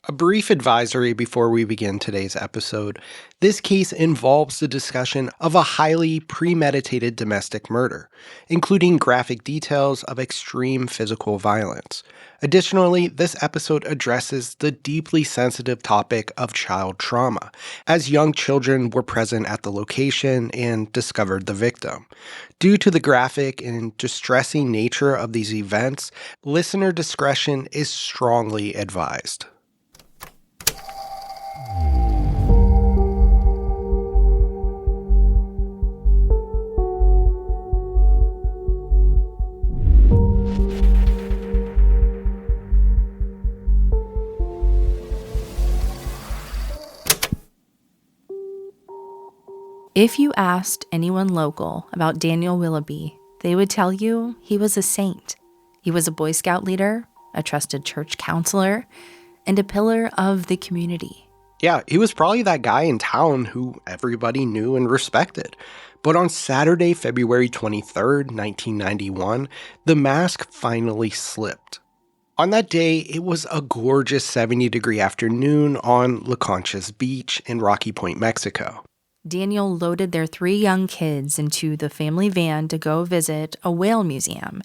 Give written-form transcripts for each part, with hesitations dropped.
A brief advisory before we begin today's episode. This case involves the discussion of a highly premeditated domestic murder, including graphic details of extreme physical violence. Additionally, this episode addresses the deeply sensitive topic of child trauma, as young children were present at the location and discovered the victim. Due to the graphic and distressing nature of these events, listener discretion is strongly advised. If you asked anyone local about Daniel Willoughby, they would tell you he was a saint. He was a Boy Scout leader, a trusted church counselor, and a pillar of the community. Yeah, he was probably that guy in town who everybody knew and respected. But on Saturday, February 23rd, 1991, the mask finally slipped. On that day, it was a gorgeous 70-degree afternoon on La Concha's Beach in Rocky Point, Mexico. Daniel loaded their 3 young kids into the family van to go visit a whale museum,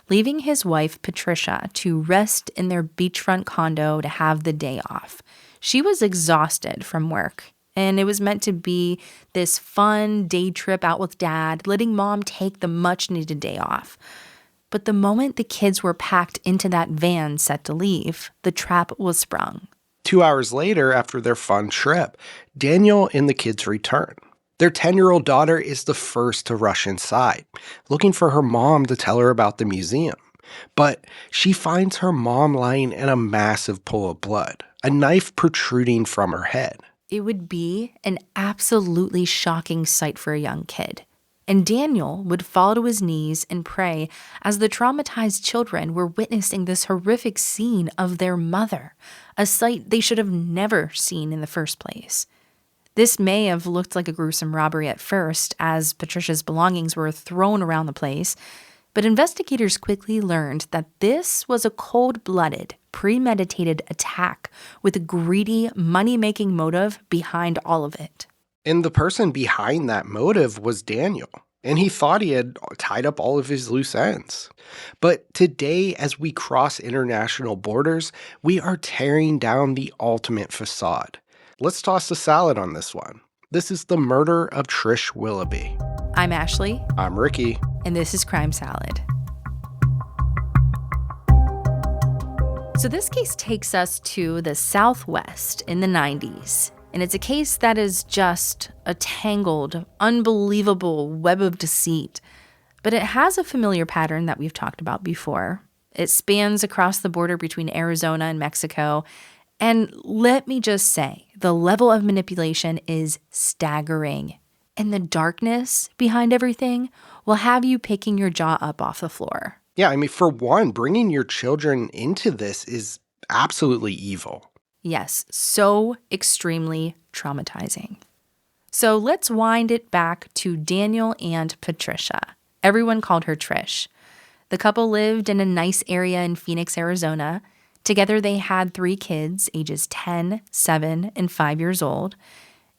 leaving his wife, Patricia, to rest in their beachfront condo to have the day off. She was exhausted from work, and it was meant to be this fun day trip out with Dad, letting Mom take the much-needed day off. But the moment the kids were packed into that van set to leave, the trap was sprung. 2 hours later, after their fun trip, Daniel and the kids return. Their 10-year-old daughter is the first to rush inside, looking for her mom to tell her about the museum. But she finds her mom lying in a massive pool of blood, a knife protruding from her head. It would be an absolutely shocking sight for a young kid. And Daniel would fall to his knees and pray as the traumatized children were witnessing this horrific scene of their mother, a sight they should have never seen in the first place. This may have looked like a gruesome robbery at first, as Patricia's belongings were thrown around the place, but investigators quickly learned that this was a cold-blooded, premeditated attack with a greedy, money-making motive behind all of it. And the person behind that motive was Daniel, and he thought he had tied up all of his loose ends. But today, as we cross international borders, we are tearing down the ultimate facade. Let's toss the salad on this one. This is the murder of Trish Willoughby. I'm Ashley. I'm Ricky. And this is Crime Salad. So this case takes us to the Southwest in the 90s. And it's a case that is just a tangled, unbelievable web of deceit. But it has a familiar pattern that we've talked about before. It spans across the border between Arizona and Mexico. And let me just say, the level of manipulation is staggering. And the darkness behind everything will have you picking your jaw up off the floor. Yeah, I mean, for one, bringing your children into this is absolutely evil. Yes, so extremely traumatizing. So let's wind it back to Daniel and Patricia. Everyone called her Trish. The couple lived in a nice area in Phoenix, Arizona. Together they had 3 kids, ages 10, 7, and 5 years old.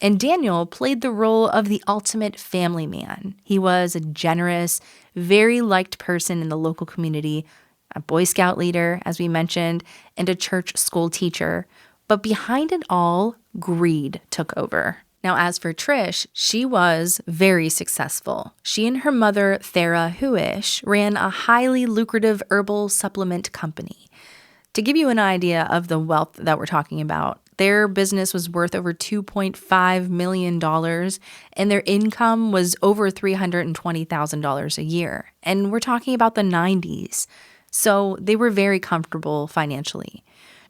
And Daniel played the role of the ultimate family man. He was a generous, very liked person in the local community, a Boy Scout leader, as we mentioned, and a church school teacher. But behind it all, greed took over. Now, as for Trish, she was very successful. She and her mother, Thera Huish, ran a highly lucrative herbal supplement company. To give you an idea of the wealth that we're talking about, their business was worth over $2.5 million, and their income was over $320,000 a year. And we're talking about the 90s. So they were very comfortable financially.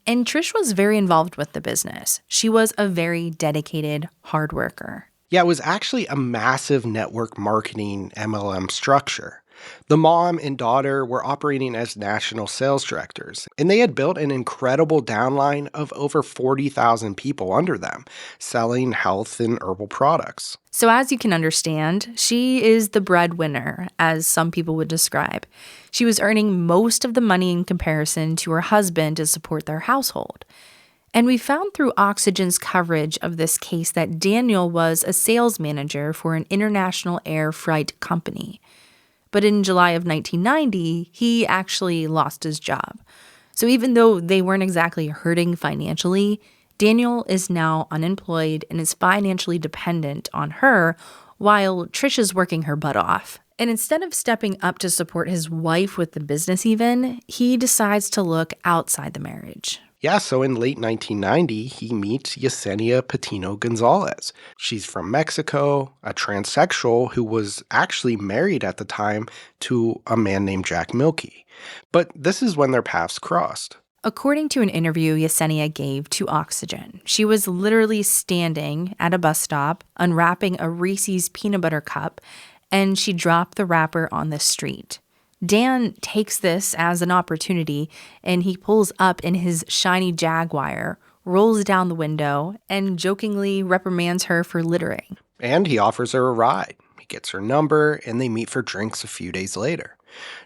And Trish was very involved with the business. She was a very dedicated hard worker. Yeah, it was actually a massive network marketing MLM structure. The mom and daughter were operating as national sales directors, and they had built an incredible downline of over 40,000 people under them, selling health and herbal products. So as you can understand, she is the breadwinner, as some people would describe. She was earning most of the money in comparison to her husband to support their household. And we found through Oxygen's coverage of this case that Daniel was a sales manager for an international air freight company. But in July of 1990, he actually lost his job. So even though they weren't exactly hurting financially, Daniel is now unemployed and is financially dependent on her while Trish is working her butt off. And instead of stepping up to support his wife with the business even, he decides to look outside the marriage. Yeah, so in late 1990, he meets Yesenia Patino Gonzalez. She's from Mexico, a transsexual who was actually married at the time to a man named Jack Milkey. But this is when their paths crossed. According to an interview Yesenia gave to Oxygen, she was literally standing at a bus stop, unwrapping a Reese's peanut butter cup, and she dropped the wrapper on the street. Dan takes this as an opportunity, and he pulls up in his shiny Jaguar, rolls down the window, and jokingly reprimands her for littering. And he offers her a ride. He gets her number, and they meet for drinks a few days later.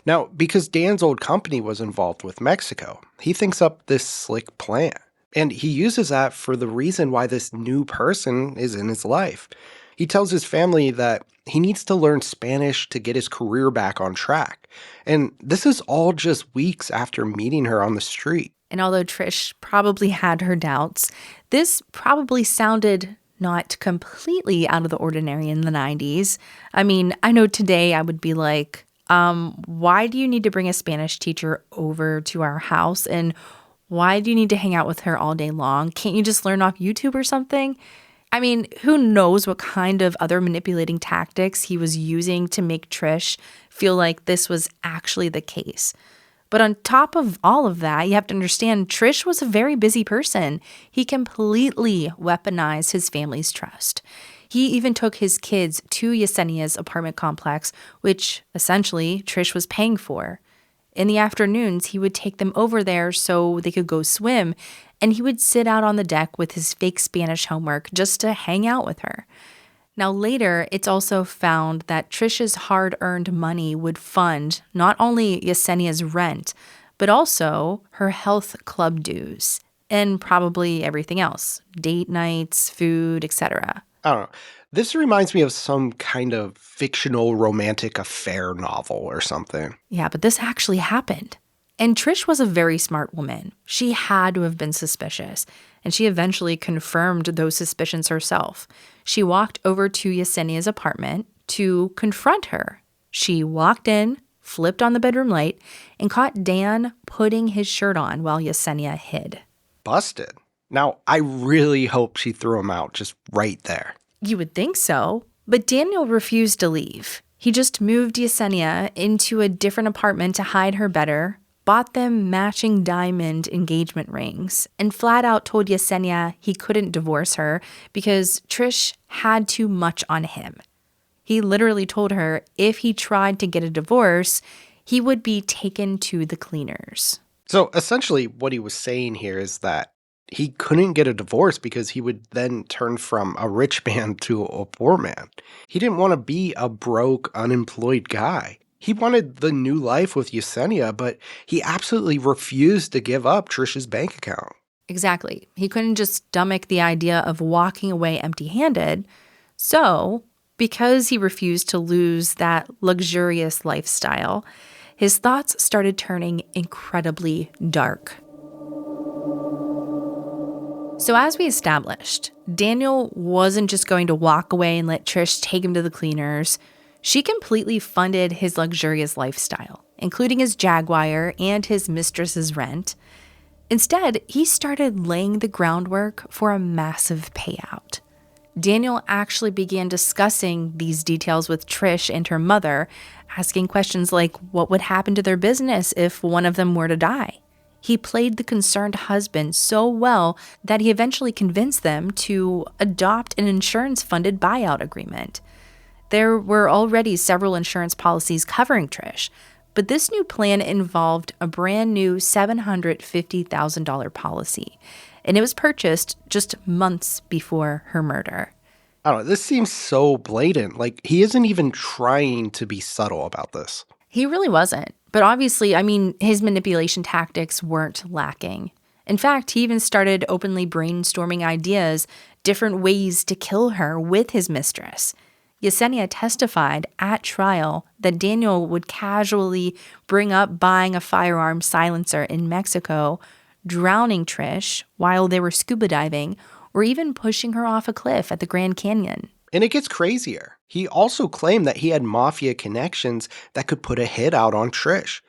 Now, because Dan's old company was involved with Mexico, he thinks up this slick plan. And he uses that for the reason why this new person is in his life. He tells his family that he needs to learn Spanish to get his career back on track. And this is all just weeks after meeting her on the street. And although Trish probably had her doubts, this probably sounded not completely out of the ordinary in the 90s. I mean, I know today I would be like, why do you need to bring a Spanish teacher over to our house? And why do you need to hang out with her all day long? Can't you just learn off YouTube or something? I mean, who knows what kind of other manipulating tactics he was using to make Trish feel like this was actually the case. But on top of all of that, you have to understand Trish was a very busy person. He completely weaponized his family's trust. He even took his kids to Yesenia's apartment complex, which essentially Trish was paying for. In the afternoons, he would take them over there so they could go swim, and he would sit out on the deck with his fake Spanish homework just to hang out with her. Now later, it's also found that Trish's hard-earned money would fund not only Yesenia's rent, but also her health club dues, and probably everything else, date nights, food, etc. I don't know. This reminds me of some kind of fictional romantic affair novel or something. Yeah, but this actually happened. And Trish was a very smart woman. She had to have been suspicious, and she eventually confirmed those suspicions herself. She walked over to Yesenia's apartment to confront her. She walked in, flipped on the bedroom light, and caught Dan putting his shirt on while Yesenia hid. Busted. Now, I really hope she threw him out just right there. You would think so, but Daniel refused to leave. He just moved Yesenia into a different apartment to hide her better, bought them matching diamond engagement rings, and flat out told Yesenia he couldn't divorce her because Trish had too much on him. He literally told her if he tried to get a divorce, he would be taken to the cleaners. So essentially what he was saying here is that he couldn't get a divorce because he would then turn from a rich man to a poor man. He didn't want to be a broke, unemployed guy. He wanted the new life with Yesenia, but he absolutely refused to give up Trish's bank account. Exactly. He couldn't just stomach the idea of walking away empty-handed. So, because he refused to lose that luxurious lifestyle, his thoughts started turning incredibly dark. So as we established, Daniel wasn't just going to walk away and let Trish take him to the cleaners. She completely funded his luxurious lifestyle, including his Jaguar and his mistress's rent. Instead, he started laying the groundwork for a massive payout. Daniel actually began discussing these details with Trish and her mother, asking questions like what would happen to their business if one of them were to die. He played the concerned husband so well that he eventually convinced them to adopt an insurance-funded buyout agreement. There were already several insurance policies covering Trish, but this new plan involved a brand new $750,000 policy, and it was purchased just months before her murder. I don't know, this seems so blatant. Like, he isn't even trying to be subtle about this. He really wasn't. But obviously, his manipulation tactics weren't lacking. In fact, he even started openly brainstorming ideas, different ways to kill her with his mistress. Yesenia testified at trial that Daniel would casually bring up buying a firearm silencer in Mexico, drowning Trish while they were scuba diving, or even pushing her off a cliff at the Grand Canyon. And it gets crazier. He also claimed that he had mafia connections that could put a hit out on Trish.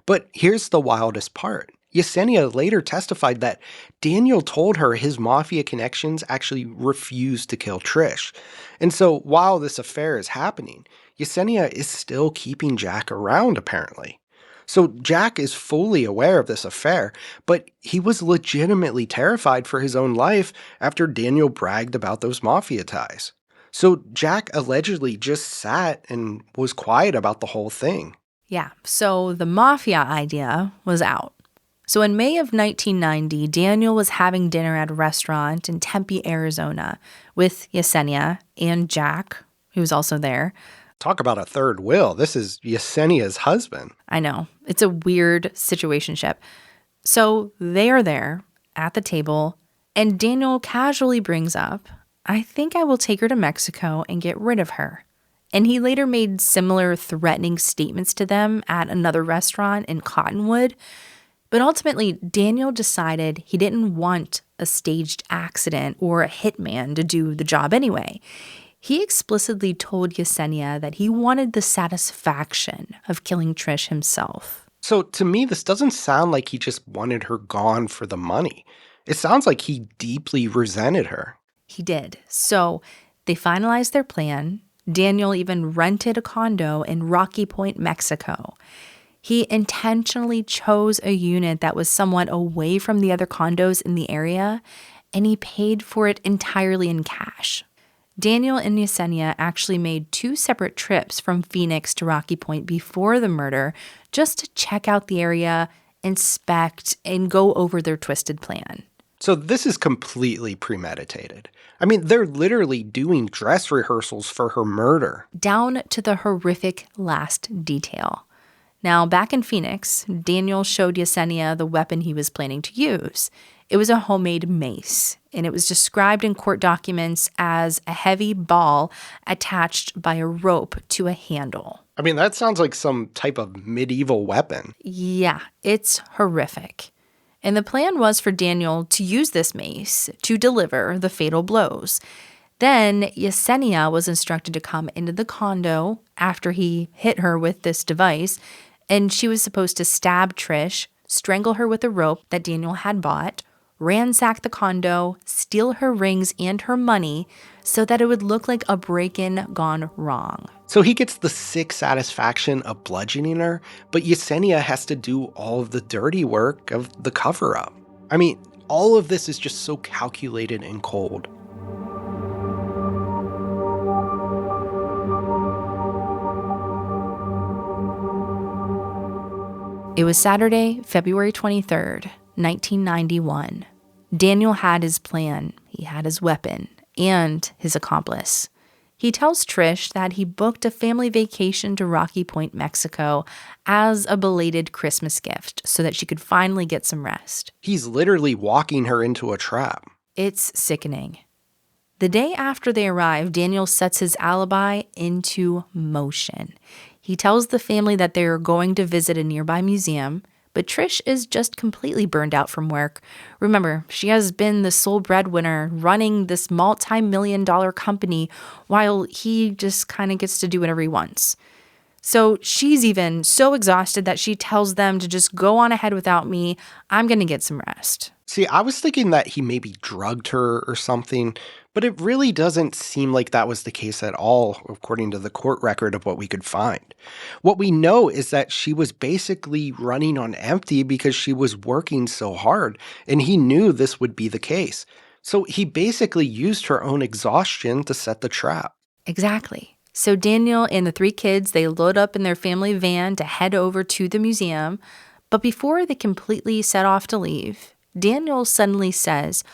But here's the wildest part. Yesenia later testified that Daniel told her his mafia connections actually refused to kill Trish. And so while this affair is happening, Yesenia is still keeping Jack around, apparently. So Jack is fully aware of this affair, but he was legitimately terrified for his own life after Daniel bragged about those mafia ties. So Jack allegedly just sat and was quiet about the whole thing. Yeah, so the mafia idea was out. So in May of 1990, Daniel was having dinner at a restaurant in Tempe, Arizona, with Yesenia and Jack, who was also there. Talk about a third wheel. This is Yesenia's husband. I know. It's a weird situationship. So they are there at the table, and Daniel casually brings up, I think I will take her to Mexico and get rid of her. And he later made similar threatening statements to them at another restaurant in Cottonwood. But ultimately, Daniel decided he didn't want a staged accident or a hitman to do the job anyway. He explicitly told Yesenia that he wanted the satisfaction of killing Trish himself. So to me, this doesn't sound like he just wanted her gone for the money. It sounds like he deeply resented her. He did. So they finalized their plan. Daniel even rented a condo in Rocky Point, Mexico. He intentionally chose a unit that was somewhat away from the other condos in the area, and he paid for it entirely in cash. Daniel and Yesenia actually made 2 separate trips from Phoenix to Rocky Point before the murder just to check out the area, inspect, and go over their twisted plan. So this is completely premeditated. I mean, they're literally doing dress rehearsals for her murder. Down to the horrific last detail. Now, back in Phoenix, Daniel showed Yesenia the weapon he was planning to use. It was a homemade mace, and it was described in court documents as a heavy ball attached by a rope to a handle. I mean, that sounds like some type of medieval weapon. Yeah, it's horrific. And the plan was for Daniel to use this mace to deliver the fatal blows. Then Yesenia was instructed to come into the condo after he hit her with this device, and she was supposed to stab Trish, strangle her with a rope that Daniel had bought, ransack the condo, steal her rings and her money so that it would look like a break-in gone wrong. So he gets the sick satisfaction of bludgeoning her, but Yesenia has to do all of the dirty work of the cover-up. I mean, all of this is just so calculated and cold. It was Saturday, February 23rd, 1991. Daniel had his plan, he had his weapon, and his accomplice. He tells Trish that he booked a family vacation to Rocky Point, Mexico as a belated Christmas gift so that she could finally get some rest. He's literally walking her into a trap. It's sickening. The day after they arrive, Daniel sets his alibi into motion. He tells the family that they are going to visit a nearby museum, but Trish is just completely burned out from work. Remember, she has been the sole breadwinner running this multi-million-dollar company while he just kind of gets to do whatever he wants. So she's even so exhausted that she tells them to just go on ahead without me. I'm going to get some rest. See, I was thinking that he maybe drugged her or something, but it really doesn't seem like that was the case at all, according to the court record of what we could find. What we know is that she was basically running on empty because she was working so hard, and he knew this would be the case. So he basically used her own exhaustion to set the trap. Exactly. So Daniel and the 3 kids, they load up in their family van to head over to the museum. But before they completely set off to leave, Daniel suddenly says,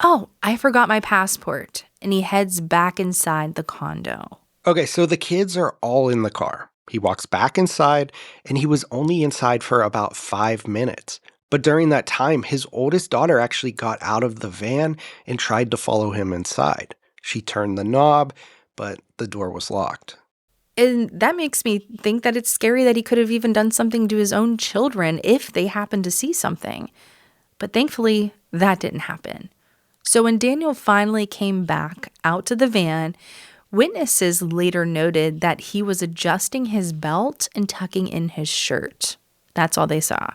"Oh, I forgot my passport," and he heads back inside the condo. Okay, so the kids are all in the car. He walks back inside, and he was only inside for about 5 minutes. But during that time, his oldest daughter actually got out of the van and tried to follow him inside. She turned the knob, but the door was locked. And that makes me think that it's scary that he could have even done something to his own children if they happened to see something. But thankfully, that didn't happen. So when Daniel finally came back out to the van, witnesses later noted that he was adjusting his belt and tucking in his shirt. That's all they saw.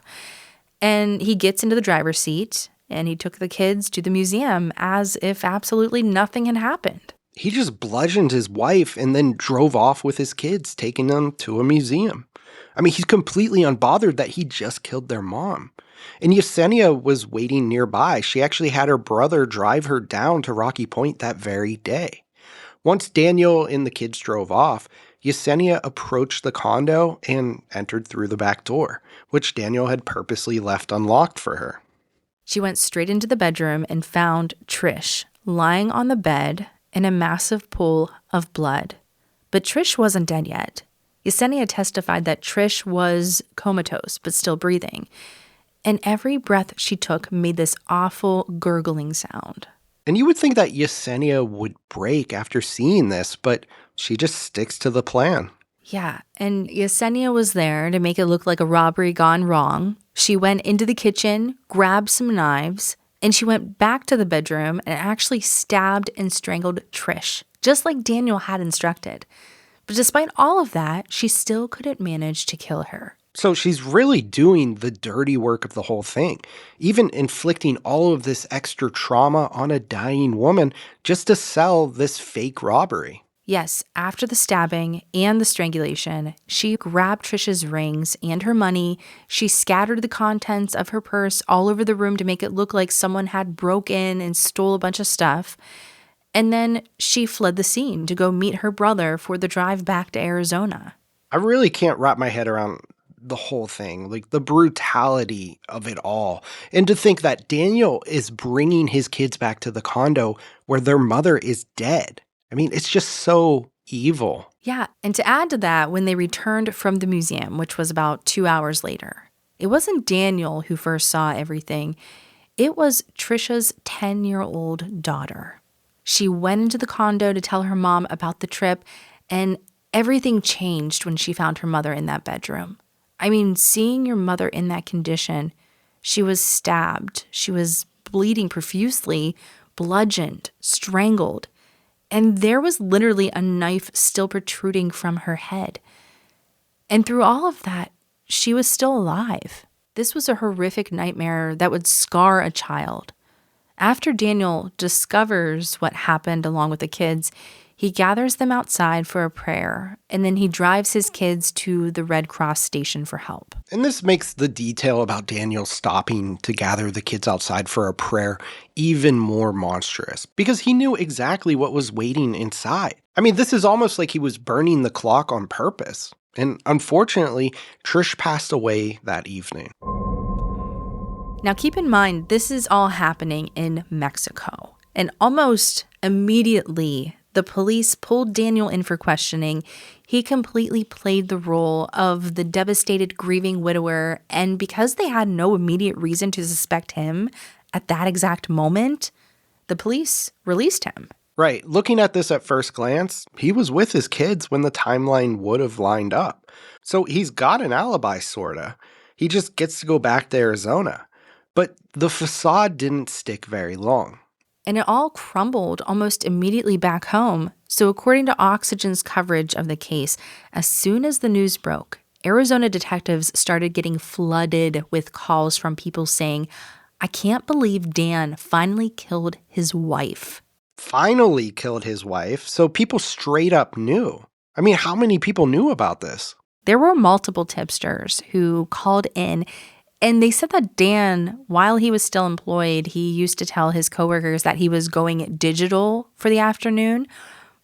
And he gets into the driver's seat, and he took the kids to the museum as if absolutely nothing had happened. He just bludgeoned his wife and then drove off with his kids, taking them to a museum. I mean, he's completely unbothered that he just killed their mom. And Yesenia was waiting nearby. She actually had her brother drive her down to Rocky Point that very day. Once Daniel and the kids drove off, Yesenia approached the condo and entered through the back door, which Daniel had purposely left unlocked for her. She went straight into the bedroom and found Trish lying on the bed in a massive pool of blood. But Trish wasn't dead yet. Yesenia testified that Trish was comatose but still breathing. And every breath she took made this awful gurgling sound. And you would think that Yesenia would break after seeing this, but she just sticks to the plan. Yeah, and Yesenia was there to make it look like a robbery gone wrong. She went into the kitchen, grabbed some knives, and she went back to the bedroom and actually stabbed and strangled Trish, just like Daniel had instructed. But despite all of that, she still couldn't manage to kill her. So she's really doing the dirty work of the whole thing, even inflicting all of this extra trauma on a dying woman just to sell this fake robbery. Yes, after the stabbing and the strangulation, she grabbed Trish's rings and her money. She scattered the contents of her purse all over the room to make it look like someone had broke in and stole a bunch of stuff. And then she fled the scene to go meet her brother for the drive back to Arizona. I really can't wrap my head around the whole thing, like the brutality of it all. And to think that Daniel is bringing his kids back to the condo where their mother is dead. I mean, it's just so evil. Yeah, and to add to that, when they returned from the museum, which was about 2 hours later, it wasn't Daniel who first saw everything. It was Trisha's 10-year-old daughter. She went into the condo to tell her mom about the trip, and everything changed when she found her mother in that bedroom. I mean, seeing your mother in that condition, she was stabbed, she was bleeding profusely, bludgeoned, strangled. And there was literally a knife still protruding from her head. And through all of that, she was still alive. This was a horrific nightmare that would scar a child. After Daniel discovers what happened along with the kids, he gathers them outside for a prayer, and then he drives his kids to the Red Cross station for help. And this makes the detail about Daniel stopping to gather the kids outside for a prayer even more monstrous, because he knew exactly what was waiting inside. I mean, this is almost like he was burning the clock on purpose. And unfortunately, Trish passed away that evening. Now keep in mind, this is all happening in Mexico. And almost immediately, the police pulled Daniel in for questioning. He completely played the role of the devastated, grieving widower, and because they had no immediate reason to suspect him at that exact moment, the police released him. Right. Looking at this at first glance, he was with his kids when the timeline would have lined up. So he's got an alibi, sorta. He just gets to go back to Arizona. But the facade didn't stick very long. And it all crumbled almost immediately back home. So according to Oxygen's coverage of the case, as soon as the news broke, Arizona detectives started getting flooded with calls from people saying, "I can't believe Dan finally killed his wife." Finally killed his wife, so people straight up knew. I mean, how many people knew about this? There were multiple tipsters who called in. And they said that Dan, while he was still employed, he used to tell his coworkers that he was going digital for the afternoon,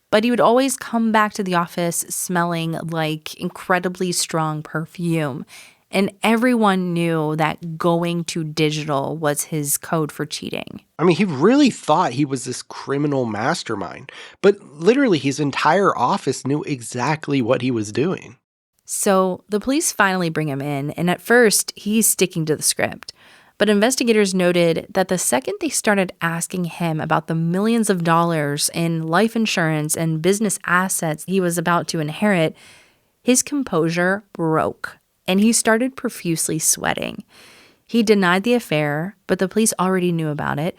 but he would always come back to the office smelling like incredibly strong perfume. And everyone knew that going to digital was his code for cheating. I mean, he really thought he was this criminal mastermind, but literally his entire office knew exactly what he was doing. So the police finally bring him in, and at first, he's sticking to the script. But investigators noted that the second they started asking him about the millions of dollars in life insurance and business assets he was about to inherit, his composure broke, and he started profusely sweating. He denied the affair, but the police already knew about it,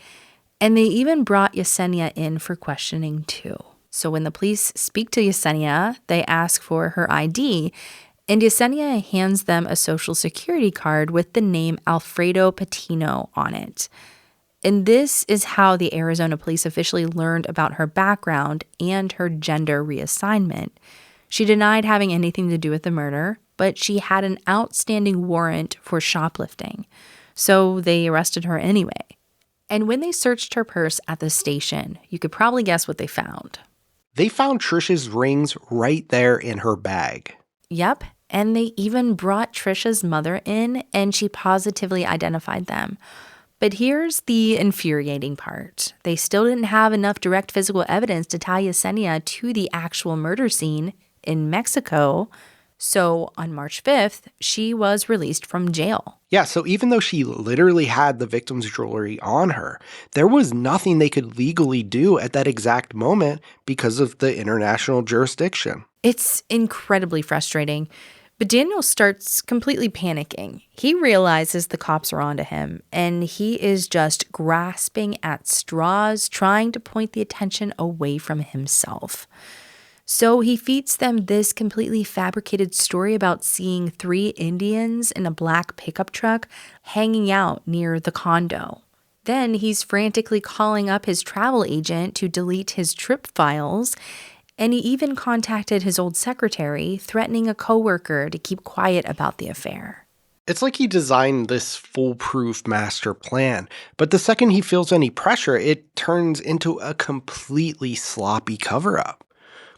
and they even brought Yesenia in for questioning too. So when the police speak to Yesenia, they ask for her ID, and Yesenia hands them a social security card with the name Alfredo Patino on it. And this is how the Arizona police officially learned about her background and her gender reassignment. She denied having anything to do with the murder, but she had an outstanding warrant for shoplifting. So they arrested her anyway. And when they searched her purse at the station, you could probably guess what they found. They found Trish's rings right there in her bag. Yep, and they even brought Trisha's mother in, and she positively identified them. But here's the infuriating part. They still didn't have enough direct physical evidence to tie Yesenia to the actual murder scene in Mexico. So on March 5th, she was released from jail. Yeah, so even though she literally had the victim's jewelry on her, there was nothing they could legally do at that exact moment because of the international jurisdiction. It's incredibly frustrating. But Daniel starts completely panicking. He realizes the cops are onto him, and he is just grasping at straws, trying to point the attention away from himself. So he feeds them this completely fabricated story about seeing 3 Indians in a black pickup truck hanging out near the condo. Then he's frantically calling up his travel agent to delete his trip files, and he even contacted his old secretary, threatening a coworker to keep quiet about the affair. It's like he designed this foolproof master plan, but the second he feels any pressure, it turns into a completely sloppy cover-up.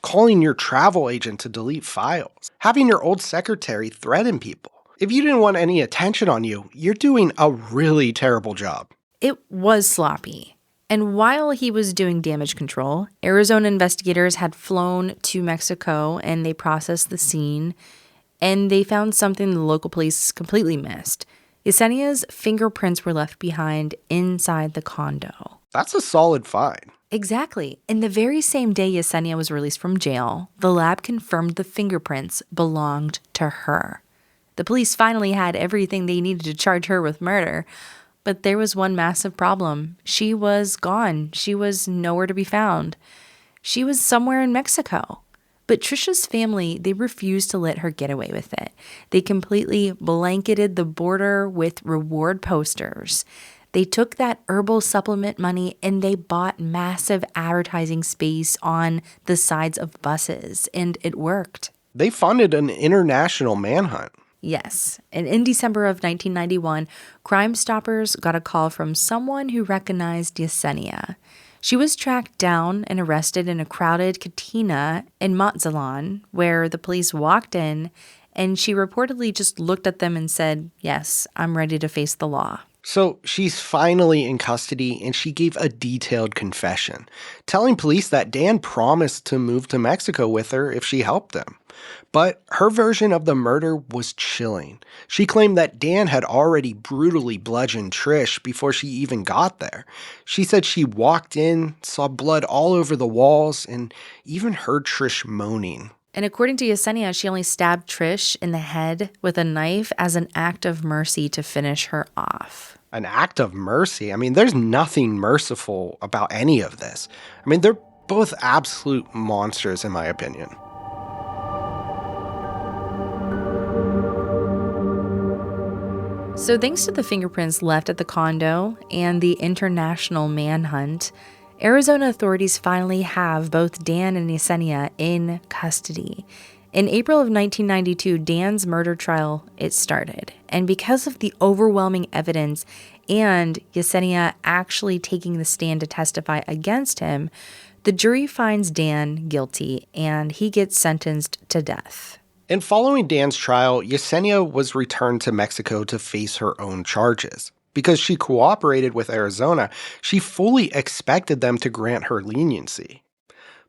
Calling your travel agent to delete files, having your old secretary threaten people. If you didn't want any attention on you, you're doing a really terrible job. It was sloppy. And while he was doing damage control, Arizona investigators had flown to Mexico and they processed the scene, and they found something the local police completely missed. Yesenia's fingerprints were left behind inside the condo. That's a solid find. Exactly. And the very same day Yesenia was released from jail, the lab confirmed the fingerprints belonged to her. The police finally had everything they needed to charge her with murder. But there was one massive problem. She was gone. She was nowhere to be found. She was somewhere in Mexico. But Trisha's family, they refused to let her get away with it. They completely blanketed the border with reward posters. They took that herbal supplement money and they bought massive advertising space on the sides of buses, and it worked. They funded an international manhunt. Yes, and in December of 1991, Crime Stoppers got a call from someone who recognized Yesenia. She was tracked down and arrested in a crowded cantina in Mazatlan, where the police walked in, and she reportedly just looked at them and said, "Yes, I'm ready to face the law." So she's finally in custody, and she gave a detailed confession, telling police that Dan promised to move to Mexico with her if she helped him. But her version of the murder was chilling. She claimed that Dan had already brutally bludgeoned Trish before she even got there. She said she walked in, saw blood all over the walls, and even heard Trish moaning. And according to Yesenia, she only stabbed Trish in the head with a knife as an act of mercy to finish her off. An act of mercy? I mean, there's nothing merciful about any of this. I mean, they're both absolute monsters in my opinion. So thanks to the fingerprints left at the condo and the international manhunt, Arizona authorities finally have both Dan and Yesenia in custody. In April of 1992, Dan's murder trial, it started. And because of the overwhelming evidence and Yesenia actually taking the stand to testify against him, the jury finds Dan guilty and he gets sentenced to death. And following Dan's trial, Yesenia was returned to Mexico to face her own charges. Because she cooperated with Arizona, she fully expected them to grant her leniency.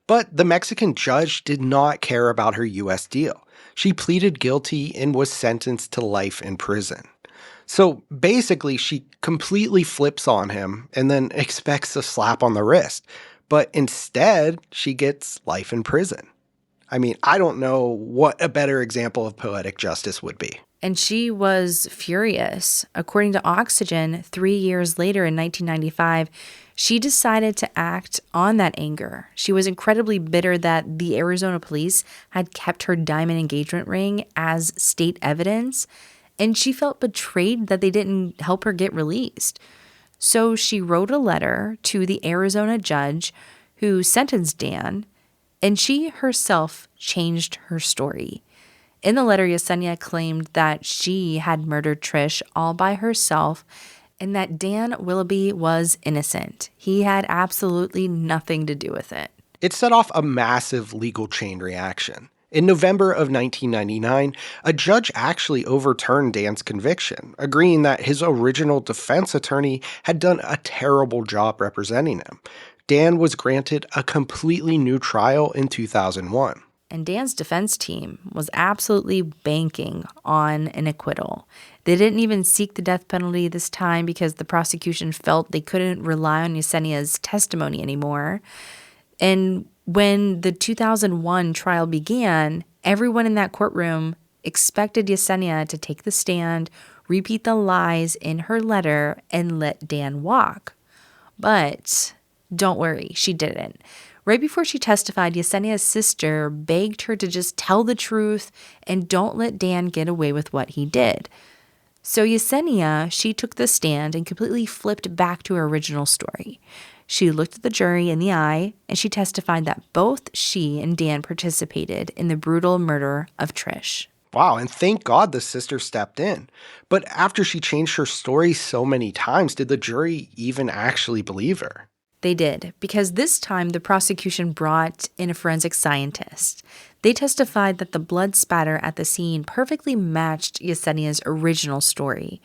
But the Mexican judge did not care about her U.S. deal. She pleaded guilty and was sentenced to life in prison. So basically, she completely flips on him and then expects a slap on the wrist. But instead, she gets life in prison. I mean, I don't know what a better example of poetic justice would be. And she was furious. According to Oxygen, 3 years later in 1995, she decided to act on that anger. She was incredibly bitter that the Arizona police had kept her diamond engagement ring as state evidence, and she felt betrayed that they didn't help her get released. So she wrote a letter to the Arizona judge who sentenced Dan, and she herself changed her story. In the letter, Yesenia claimed that she had murdered Trish all by herself and that Dan Willoughby was innocent. He had absolutely nothing to do with it. It set off a massive legal chain reaction. In November of 1999, a judge actually overturned Dan's conviction, agreeing that his original defense attorney had done a terrible job representing him. Dan was granted a completely new trial in 2001. And Dan's defense team was absolutely banking on an acquittal. They didn't even seek the death penalty this time because the prosecution felt they couldn't rely on Yesenia's testimony anymore. And when the 2001 trial began, everyone in that courtroom expected Yesenia to take the stand, repeat the lies in her letter, and let Dan walk. But don't worry, she didn't. Right before she testified, Yesenia's sister begged her to just tell the truth and don't let Dan get away with what he did. So Yesenia, she took the stand and completely flipped back to her original story. She looked at the jury in the eye and she testified that both she and Dan participated in the brutal murder of Trish. Wow, and thank God the sister stepped in. But after she changed her story so many times, did the jury even actually believe her? They did, because this time the prosecution brought in a forensic scientist. They testified that the blood spatter at the scene perfectly matched Yesenia's original story,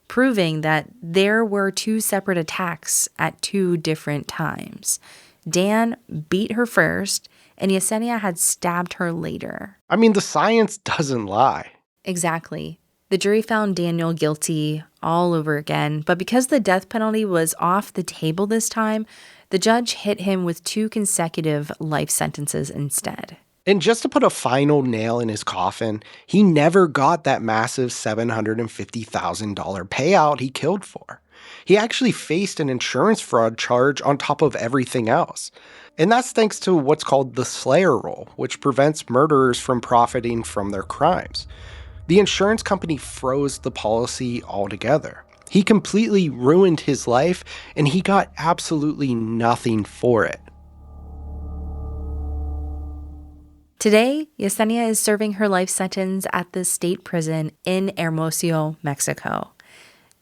proving that there were 2 separate attacks at 2 different times. Dan beat her first, and Yesenia had stabbed her later. I mean, the science doesn't lie. Exactly. The jury found Daniel guilty all over again, but because the death penalty was off the table this time, the judge hit him with 2 consecutive life sentences instead. And just to put a final nail in his coffin, he never got that massive $750,000 payout he killed for. He actually faced an insurance fraud charge on top of everything else. And that's thanks to what's called the Slayer rule, which prevents murderers from profiting from their crimes. The insurance company froze the policy altogether. He completely ruined his life, and he got absolutely nothing for it. Today, Yesenia is serving her life sentence at the state prison in Hermosillo, Mexico.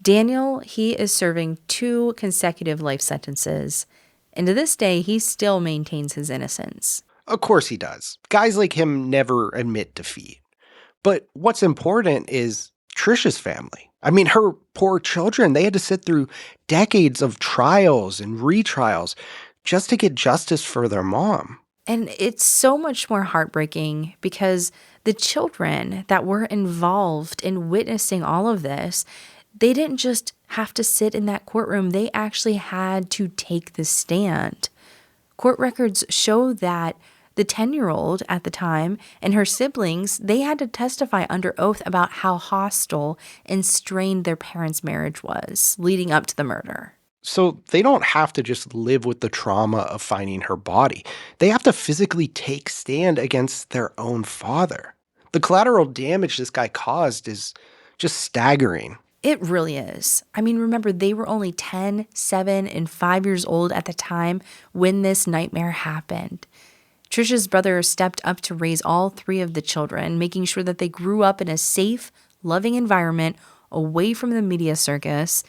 Daniel, he is serving 2 consecutive life sentences, and to this day, he still maintains his innocence. Of course he does. Guys like him never admit defeat. But what's important is Trish's family. I mean, her poor children, they had to sit through decades of trials and retrials just to get justice for their mom. And it's so much more heartbreaking because the children that were involved in witnessing all of this, they didn't just have to sit in that courtroom. They actually had to take the stand. Court records show that the 10-year-old at the time and her siblings, they had to testify under oath about how hostile and strained their parents' marriage was leading up to the murder. So they don't have to just live with the trauma of finding her body. They have to physically take stand against their own father. The collateral damage this guy caused is just staggering. It really is. I mean, remember, they were only 10, 7, and 5 years old at the time when this nightmare happened. Trish's brother stepped up to raise all 3 of the children, making sure that they grew up in a safe, loving environment away from the media circus,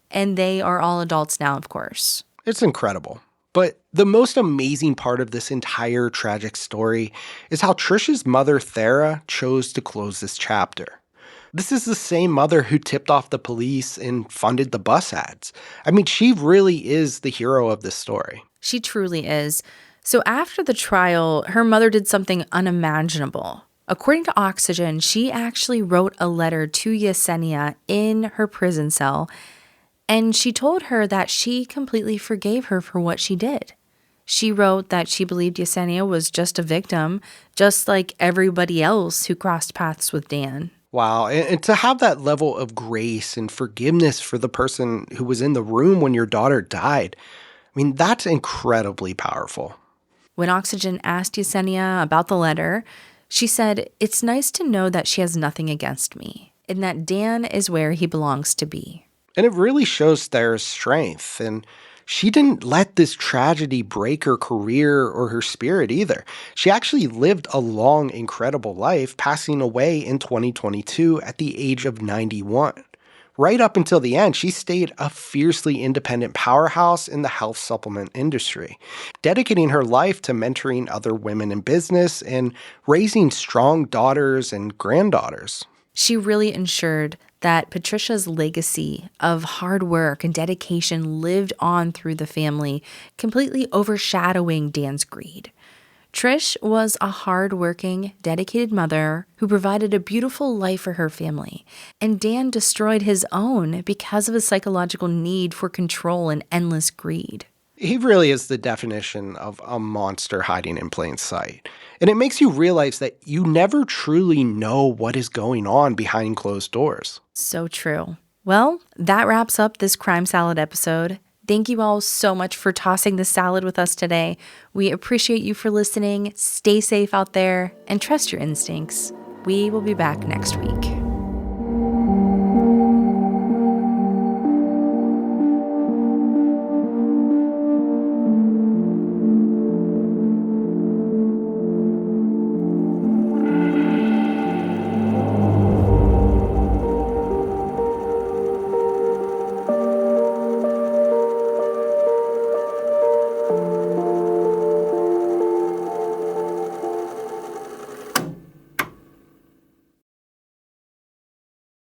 and they are all adults now, of course. It's incredible. But the most amazing part of this entire tragic story is how Trish's mother, Thera, chose to close this chapter. This is the same mother who tipped off the police and funded the bus ads. I mean, she really is the hero of this story. She truly is. So after the trial, her mother did something unimaginable. According to Oxygen, she actually wrote a letter to Yesenia in her prison cell, and she told her that she completely forgave her for what she did. She wrote that she believed Yesenia was just a victim, just like everybody else who crossed paths with Dan. Wow. And to have that level of grace and forgiveness for the person who was in the room when your daughter died, I mean, that's incredibly powerful. When Oxygen asked Yesenia about the letter, she said, "It's nice to know that she has nothing against me and that Dan is where he belongs to be." And it really shows Thera's strength. And she didn't let this tragedy break her career or her spirit either. She actually lived a long, incredible life, passing away in 2022 at the age of 91. Right up until the end, she stayed a fiercely independent powerhouse in the health supplement industry, dedicating her life to mentoring other women in business and raising strong daughters and granddaughters. She really ensured that Patricia's legacy of hard work and dedication lived on through the family, completely overshadowing Dan's greed. Trish was a hard-working, dedicated mother who provided a beautiful life for her family, and Dan destroyed his own because of his psychological need for control and endless greed. He really is the definition of a monster hiding in plain sight. And it makes you realize that you never truly know what is going on behind closed doors. So true. Well, that wraps up this Crime Salad episode. Thank you all so much for tossing this salad with us today. We appreciate you for listening. Stay safe out there and trust your instincts. We will be back next week.